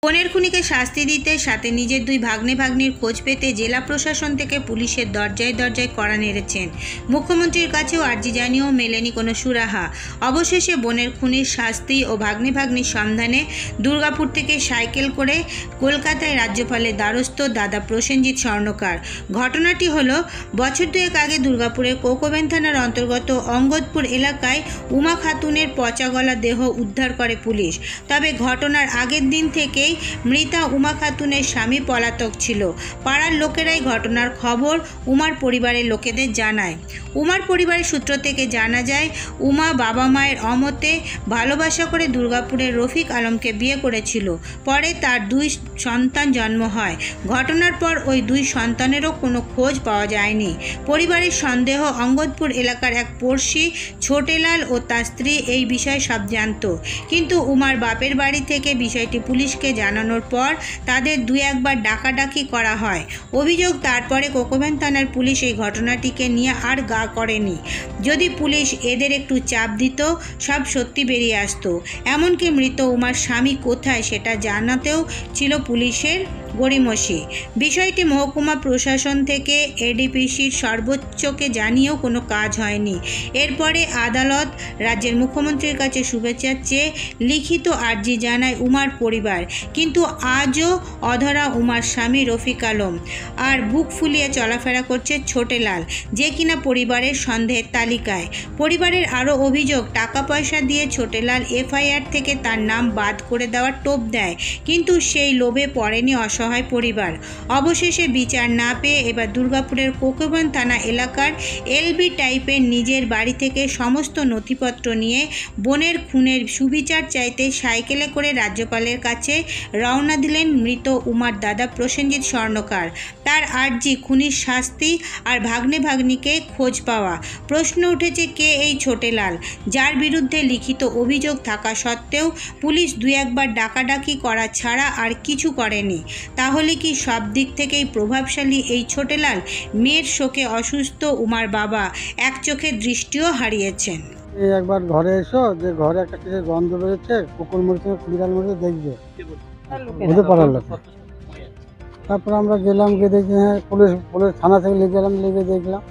বোনের খুনিকে শাস্তি দিতে সাথে নিজের দুই ভাগ্নে ভাগ্নির খোঁজ পেতে জেলা প্রশাসন থেকে পুলিশের দরজায় দরজায় কড়া নেড়েছেন। মুখ্যমন্ত্রীর কাছেও আর্জি জানিয়েও মেলেনি কোনো সুরাহা। অবশেষে বোনের খুনির শাস্তি ও ভাগ্নে ভাগ্নির সন্ধানে দুর্গাপুর থেকে সাইকেল করে কলকাতায় রাজ্যপালের দ্বারস্থ দাদা প্রসেনজিৎ স্বর্ণকার। ঘটনাটি হলো বছর দুয়েক আগে দুর্গাপুরের কোকোবেন থানার অন্তর্গত অঙ্গদপুর এলাকায় উমা খাতুনের পচা গলা দেহ উদ্ধার করে পুলিশ। তবে ঘটনার আগের দিন থেকেই মৃতা উমা খাতুনের স্বামী পলাতক ছিল। পাড়ার লোকেরাই ঘটনার খবর উমার পরিবারের লোকেদের জানায়। উমার পরিবারের সূত্র থেকে জানা যায়, উমা বাবা মায়ের অমতে ভালোবাসা করে দুর্গাপুরের রফিক আলমকে বিয়ে করেছিল। পরে তার দুই সন্তান জন্ম হয়। ঘটনার পর ওই দুই সন্তানেরও কোনো খোঁজ পাওয়া যায়নি। পরিবারের সন্দেহ, অঙ্গদপুর এলাকার এক পড়শি ছোটেলাল ও তার স্ত্রী এই বিষয়ে সব জানত। কিন্তু উমার বাপের বাড়ি থেকে বিষয়টি পুলিশকে জানানোর পর তাদের দুই একবার ডাকাডাকি করা হয়। অভিযোগ, তারপরে কোকোবেন থানার পুলিশ এই ঘটনাটিকে নিয়ে আর গা করেনি। যদি পুলিশ এদের একটু চাপ দিত, সব সত্যি বেরিয়ে আসতো। এমনকি মৃত উমার স্বামী কোথায় সেটা জানাতেও ছিল পুলিশের গড়িমসি। বিষয়টি মহকুমা প্রশাসন থেকে এডিপিসির সর্বোচ্চকে জানিয়েও কোনো কাজ হয়নি। এরপরে আদালত রাজ্যের মুখ্যমন্ত্রীর কাছে শুভেচ্ছা চেয়ে লিখিত আর্জি জানায় উমার পরিবার। কিন্তু আজও অধরা উমার স্বামী রফিক আলম, আর বুক ফুলিয়ে চলাফেরা করছে ছোটেলাল, যে কিনা পরিবারের সন্দেহের তালিকায়। পরিবারের আরও অভিযোগ, টাকা পয়সা দিয়ে ছোটেলাল এফআইআর থেকে তার নাম বাদ করে দেওয়ার টোপ দেয়, কিন্তু সেই লোভে পড়েনি অসহায় পরিবার। অবশেষে বিচার না পেয়ে এবার দুর্গাপুরের কোকোবেন থানা এলাকার এলবি টাইপের নিজের বাড়ি থেকে সমস্ত নথিপত্র নিয়ে বোনের খুনের সুবিচার চাইতে সাইকেলে করে রাজ্যপালের কাছে রওনা দিলেন মৃত উমার দাদা প্রসেনজিৎ স্বর্ণকার। তার আর্জি খুনির শাস্তি আর ভাগ্নে ভাগ্নিকে খোঁজ পাওয়া। প্রশ্ন উঠেছে, কে এই ছোটেলাল, যার বিরুদ্ধে লিখিত অভিযোগ থাকা সত্ত্বেও পুলিশ দুই একবার ডাকাডাকি করা ছাড়া আর কিছু করেনি? তাহলে কি সব দিক থেকেই প্রভাবশালী এই ছোটেলাল? মেয়ের শোকে অসুস্থ উমার বাবা এক চোখে দৃষ্টিও হারিয়েছেন। একবার ঘরে এসো, যে ঘরে একটা কিছু গন্ধ বেরোচ্ছে, কুকুর মরেছে বিড়াল মরেছে, দেখবে ওদের পাড়ার লোক। তারপর আমরা গেলাম, গিয়ে দেখি হ্যাঁ পুলিশ থানা থেকে লিখে গেলাম, লিখে দেখলাম।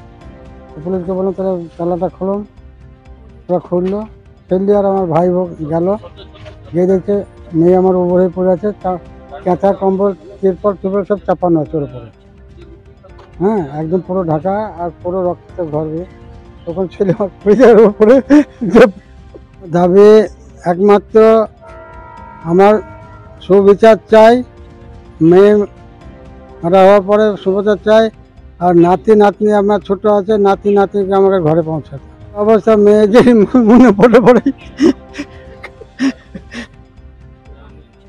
পুলিশকে বললাম তাহলে তালাটা খুলুন, ওরা খুললো। ফেললি আর আমার ভাই গেল, গিয়ে দেখছে মেয়ে আমার উপরে পড়ে আছে, কাঁথা কম্বল তিরপল সব চাপানো আছে ওর উপরে। হ্যাঁ, একদম পুরো ঢাকা আর পুরো রক্ত ঘরে। তখন ছেলে আমার পরিবারের উপরে দাবি একমাত্র আমার সুবিচার চাই, মেয়ে মারা হওয়ার পরে সুবিচার চাই, আর নাতি নাতনি আমার ছোট আছে, নাতি নাতনিকে আমাকে ঘরে পৌঁছাতে। অবস্থা মেয়ে যে মনে পড়ে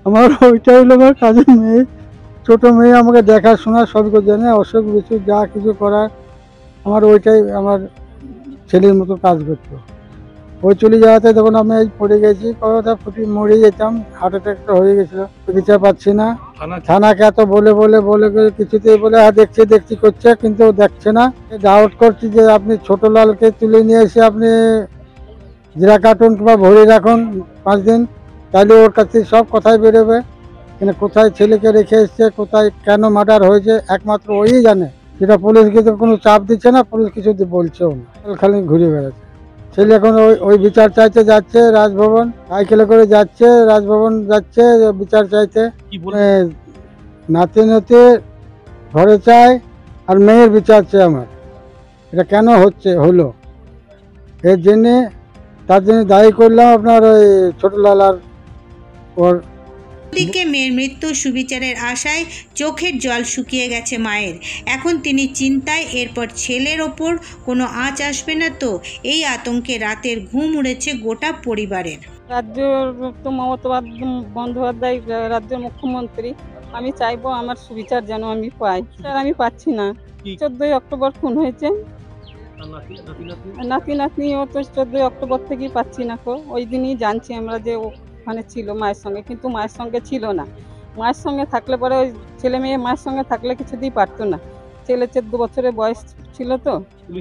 আমার ওইটাই হলো আমার কাজের মেয়ে, ছোট মেয়ে, আমাকে দেখাশোনা সবই করে জানে, অসুখ বিসুখ যা কিছু করার আমার ওইটাই আমার ছেলের মতো কাজ করতো। ওই চলে যাওয়াতে তখন আমি এই পড়ে গেছি, কথা ফুটি মরে যেতাম, হার্ট অ্যাটাকটা হয়ে গেছিলো। বিচার পাচ্ছি না, থানাকে এত বলে কিছুতেই বলে হ্যাঁ দেখছি করছে, কিন্তু দেখছে না। ডাউট করছি যে আপনি ছোটলালকে তুলে নিয়ে এসে আপনি জিরা কার্টুন কিংবা ভরে রাখুন 5 দিন, তাহলে ওর কাছে সব কথাই বেরোবে। কিন্তু কোথায় ছেলেকে রেখে এসছে, কোথায় কেন মার্ডার হয়েছে, একমাত্র ওই জানে। যেটা পুলিশকে তো কোনো চাপ দিচ্ছে না, পুলিশ কিছু বলছেও না, খালি ঘুরে বেড়াচ্ছে। ছেলে এখন ওই বিচার চাইতে যাচ্ছে রাজভবন, সাইকেলে করে যাচ্ছে রাজভবন, যাচ্ছে বিচার চাইতে। নাতি ঘরে চায় আর মেয়ের বিচার চাই আমার। এটা কেন হলো এর জন্যে, তার জন্য দায়ী করলাম আপনার ওই ছোটলাল আর ওর। দিকে মেয়ের মৃত্যু সুবিচারের আশায় চোখের জল শুকিয়ে গেছে মায়ের। এখন তিনি চিন্তায়, এরপর ছেলের ওপর কোনো আঁচ আসবে না তো? এই আতঙ্কে রাতের ঘুম উড়েছে গোটা পরিবারের। রাজ্য তো মমতা বন্দ্যোপাধ্যায় রাজ্যের মুখ্যমন্ত্রী, আমি চাইবো আমার সুবিচার যেন আমি পাই। স্যার আমি পাচ্ছি না। 14ই অক্টোবর খুন হয়েছে, নাতি নাতনিও তো 14ই অক্টোবর থেকেই পাচ্ছি না। ওই দিনই জানছি আমরা যে ওখানে ছিল মায়ের সঙ্গে, কিন্তু মায়ের সঙ্গে ছিল না। মায়ের সঙ্গে থাকলে পরে ওই ছেলে মেয়ে মায়ের সঙ্গে থাকলে কিছুতেই পারতো না। ছেলে 14 বছরের বয়স ছিল তো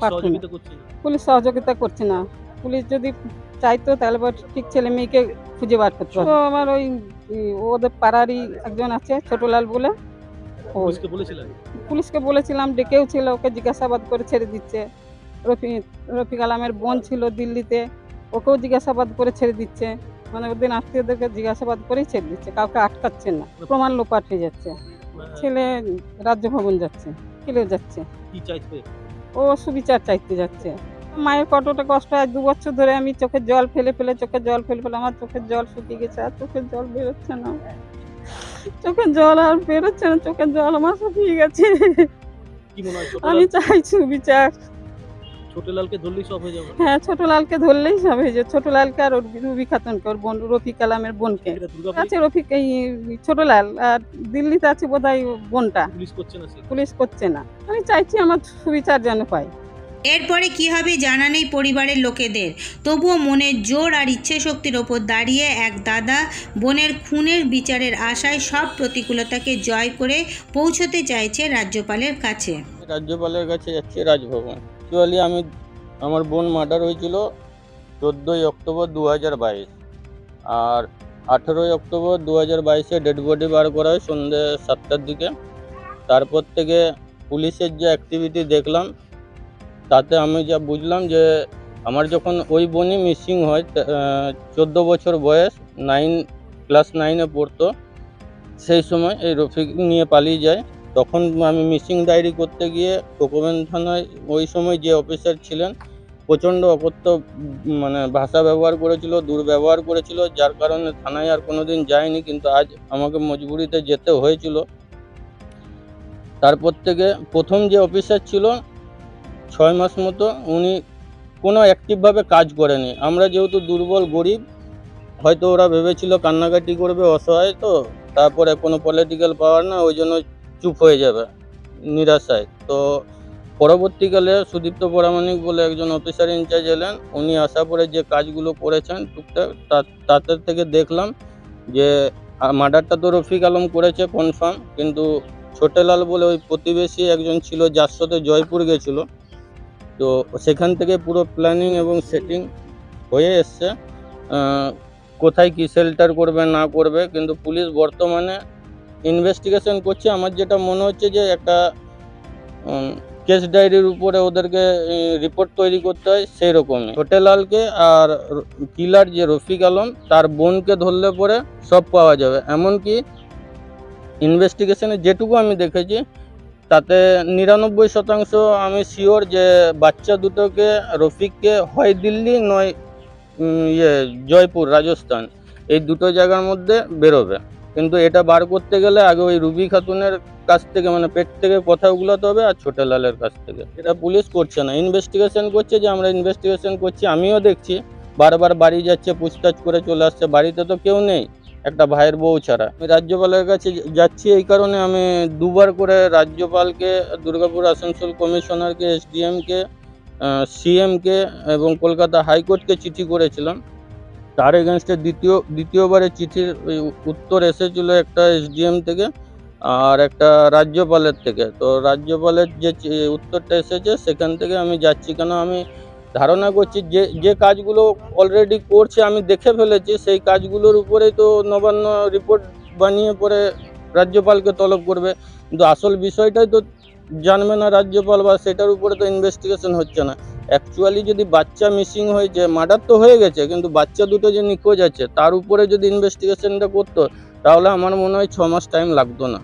পারতো না। পুলিশ সহযোগিতা করছে না। পুলিশ যদি চাইতো তাহলে ঠিক ছেলে মেয়েকে খুঁজে বার করতো। তো আমার ওই ওদের পাড়ারই একজন আছে ছোটলাল বলে, ও পুলিশকে বলেছিলেন? পুলিশকে বলেছিলাম, ডেকেও ছিল, ওকে জিজ্ঞাসাবাদ করে ছেড়ে দিচ্ছে। রফিক আলমের বোন ছিল দিল্লিতে, ওকেও জিজ্ঞাসাবাদ করে ছেড়ে দিচ্ছে। মানে ওদের আত্মীয়দেরকে জিজ্ঞাসাবাদ করেই ছেড়ে দিচ্ছে, কাউকে আটকাচ্ছে না। প্রমাণ লোপাট হয়ে যাচ্ছে। ছেলে রাজ্য ভবন যাচ্ছে, ফিরে যাচ্ছে, কি চাইছে? ও সুবিচার চাইতে যাচ্ছে। মায়ের কতটা কষ্ট, আজ 2 বছর ধরে আমি চোখের জল ফেলে ফেলে আমার চোখের জল শুকিয়ে গেছে, আর চোখের জল বেরোচ্ছে না, চোখের জল আর বেরোচ্ছে না, চোখের জল আমার শুকিয়ে গেছে। কি মনে হয় আমি চাই সুবিচার। ছোটলালকে ধরলেই সব হয়ে যাবে? হ্যাঁ, ছোটলালকে ধরলেই সব হয়ে যায়। ছোটলালকে আর রুবি খাতুনকে, ওর বোন রফিক আলমের বোনকে। এটা দুর্গাপুর আছে রফিক, এই ছোটলাল, আর দিল্লিতে আছে বোধহয় বোনটা। পুলিশ করছে না? পুলিশ করছে না। আমি চাইছি আমার সুবিচার যেন পাই। এরপরে কি হবে জানা নেই পরিবারের লোকেদের। তবুও মনের জোর আর ইচ্ছে শক্তির ওপর দাঁড়িয়ে এক দাদা বোনের খুনের বিচারের আশায় সব প্রতিকূলতাকে জয় করে পৌঁছতে চাইছে রাজ্যপালের কাছে। রাজ্যপালের কাছে যাচ্ছি, রাজভবন। অ্যাকচুয়ালি আমার বোন মার্ডার হয়েছিল 14ই অক্টোবর 2022, আর 18ই অক্টোবর 2022-এ ডেড বডি বার করা হয় সন্ধ্যে 7টার দিকে। তারপর থেকে পুলিশের যে অ্যাক্টিভিটি দেখলাম, তাতে আমি যা বুঝলাম যে আমার যখন ওই বোনই মিসিং হয়, 14 বছর বয়স, ক্লাস 9-এ পড়তো, সেই সময় এই রফিক নিয়ে পালিয়ে যায়। তখন আমি মিসিং ডায়েরি করতে গিয়ে কোকোবেন থানায় ওই সময় যে অফিসার ছিলেন প্রচণ্ড অকথ্য মানে ভাষা ব্যবহার করেছিল, দুর্ব্যবহার করেছিল, যার কারণে থানায় আর কোনোদিন যায়নি, কিন্তু আজ আমাকে মজবুরিতে যেতে হয়েছিল। তারপর থেকে প্রথম যে অফিসার ছিল 6 মাস মতো, উনি কোনো অ্যাক্টিভভাবে কাজ করেনি। আমরা যেহেতু দুর্বল গরিব, হয়তো ওরা ভেবেছিল কান্নাকাটি করবে, অসহায় তো, তারপরে কোনো পলিটিক্যাল পাওয়ার না, ওই জন্য চুপ হয়ে যাবে নিরাশায়। তো পরবর্তীকালে সুদীপ্ত পরামানিক বলে একজন অফিসার ইনচার্জ এলেন, উনি আসার পরে যে কাজগুলো করেছেন টুকটাক, তাতে থেকে দেখলাম যে মার্ডারটা তো রফিক আলম করেছে কনফার্ম, কিন্তু ছোটেলাল বলে ওই প্রতিবেশী একজন ছিল, যার সাথে জয়পুর গেছিলো, তো সেখান থেকে পুরো প্ল্যানিং এবং সেটিং হয়ে এসছে কোথায় কি শেল্টার করবে না করবে। কিন্তু পুলিশ বর্তমানে ইনভেস্টিগেশন করছে। আমার যেটা মনে হচ্ছে যে একটা কেস ডায়েরির উপরে ওদেরকে রিপোর্ট তৈরি করতে হয়, সেই রকমই। ছোটেলালকে আর কিলার যে রফিক আলম, তার বোনকে ধরলে পরে সব পাওয়া যাবে। এমনকি ইনভেস্টিগেশনে যেটুকু আমি দেখেছি, তাতে 99% আমি শিওর যে বাচ্চা দুটোকে, রফিককে হয় দিল্লি নয় জয়পুর রাজস্থান, এই দুটো জায়গার মধ্যে বেরোবে। কিন্তু এটা বার করতে গেলে আগে ওই রুবি খাতুনের কাছ থেকে, মানে পেট থেকে কথা উগলাতে হবে, আর ছোটেলালের কাছ থেকে। এটা পুলিশ করছে না, ইনভেস্টিগেশন করছে যে আমরা ইনভেস্টিগেশন করছি। আমিও দেখছি বারবার বাড়ি যাচ্ছে, পুছতাছ করে চলে আসছে, বাড়িতে তো কেউ নেই একটা ভাইয়ের বউ ছাড়া। আমি রাজ্যপালের কাছে যাচ্ছি এই কারণে, আমি 2 বার করে রাজ্যপালকে, দুর্গাপুর আসানসোল কমিশনারকে, এসডিএমকে, সিএমকে এবং কলকাতা হাইকোর্টকে চিঠি করেছিলাম। তার এগেনস্টে দ্বিতীয়বারের চিঠির উত্তর এসেছিল, একটা এসডিএম থেকে আর একটা রাজ্যপালের থেকে। তো রাজ্যপালের যে উত্তরটা এসেছে সেখান থেকে আমি যাচ্ছি, কেন আমি ধারণা করছি যে কাজগুলো অলরেডি করছে আমি দেখে ফেলেছি, সেই কাজগুলোর উপরেই তো নবান্ন রিপোর্ট বানিয়ে পরে রাজ্যপালকে তলব করবে। কিন্তু আসল বিষয়টাই তো জানবে না রাজ্যপাল, বা সেটার উপরে তো ইনভেস্টিগেশন হচ্ছে না। অ্যাকচুয়ালি যদি বাচ্চা মিসিং হয়েছে, মার্ডার তো হয়ে গেছে, কিন্তু বাচ্চা দুটো যে নিখোঁজ আছে তার উপরে যদি ইনভেস্টিগেশনটা করতো, তাহলে আমার মনে হয় 6 মাস টাইম লাগতো না।